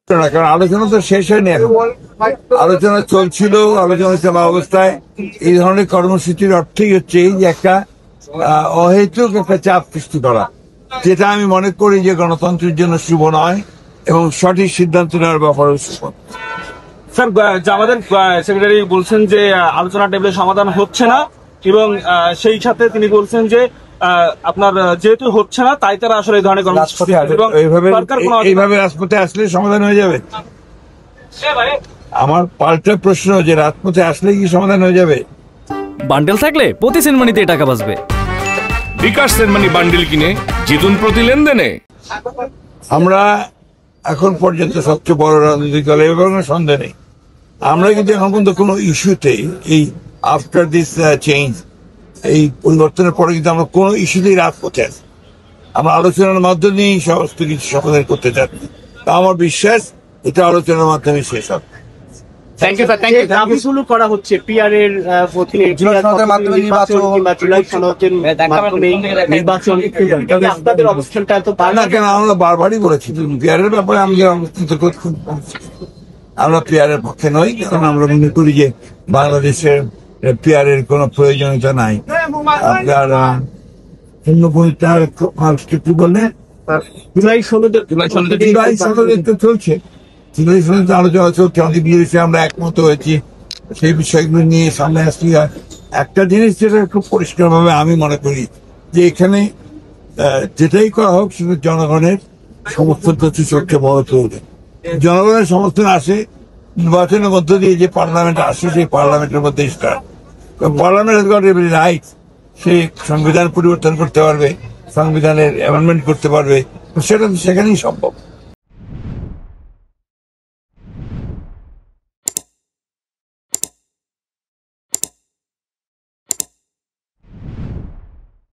না, কারণ আলোচনা তো শেষ হয়নি এখন। আলোচনা চলছিল, আলোচনা চলা অবস্থায় এই ধরনের কর্মসূচির অর্থই হচ্ছে এই যে একটা অহেতুক একটা চাপ সৃষ্টি করা, যেটা আমি মনে করি যে গণতন্ত্রের জন্য শুভ নয় এবং সঠিক সিদ্ধান্ত নেওয়ার ব্যাপারেও শুভ। স্যার, জামাতের সেক্রেটারি বলছেন যে আলোচনা টেবিলে সমাধান হচ্ছে না এবং সেই সাথে তিনি বলছেন যে আপনার যেহেতু হচ্ছে না তাই তারা আসলে এই ধরনের কর্মসূচি এবং সরকার এইভাবে রাজপথে আসলে সমাধান হয়ে যাবে। আমার পাল্টা প্রশ্ন যে রাজপথে আসলে কি সমাধান হয়ে যাবে? বান্ডেল থাকলে প্রতি সেনমানিতে টাকা বাঁচবে। বিকাশ সেনমানি বান্ডেল কিনে জিতুন প্রতি লেনদেনে। আমরা এখন পর্যন্ত সবচেয়ে বড় রাজনৈতিক দল এবং সন্দেহ নেই, আমরা কিন্তু এখন পর্যন্ত কোনো ইস্যুতে এই আফটার দিস চেঞ্জ, এই পরিবর্তনের পরে কিন্তু আমরা কোনো ইস্যুতেই রাজপথে আছি। আমরা আলোচনার মাধ্যমেই সমস্ত কিছু সমাধান করতে চাচ্ছি। আমার বিশ্বাস এটা আলোচনার মাধ্যমে শেষ হবে। দাবিগুলো করা হচ্ছে পিআর এর অবস্থানটা তো না কেন, আমরা বারবারই বলেছি পিআরের ব্যাপারে আমরা পিআরের পক্ষে নই, কারণ আমরা মনে করি যে বাংলাদেশের পিআরের কোনো প্রয়োজনীয়তা নাই। আপনারা অন্য কোনটা কি বললেন? জুলাই 16 চলছে, জুলাই 16 আলোচনা চলছে, অনেক বিষয়ে আমরা একমত হয়েছি, সেই বিষয়গুলো নিয়ে সামনে আসছি। একটা জিনিস যেটা খুব পরিষ্কার ভাবে আমি মনে করি যে এখানে যেটাই করা হোক সেটা জনগণের সমর্থন হচ্ছে সবচেয়ে বড় প্রয়োজন। জনগণের সমর্থন আসে নির্বাচনের মধ্য দিয়ে, যে পার্লামেন্ট আসে সেই পার্লামেন্টের মধ্যে পার্লামেন্ট রাইট, সে সংবিধান পরিবর্তন করতে পারবে, সংবিধানের অ্যামেন্ডমেন্ট করতে পারবে, সেটা সেখানেই সম্ভব।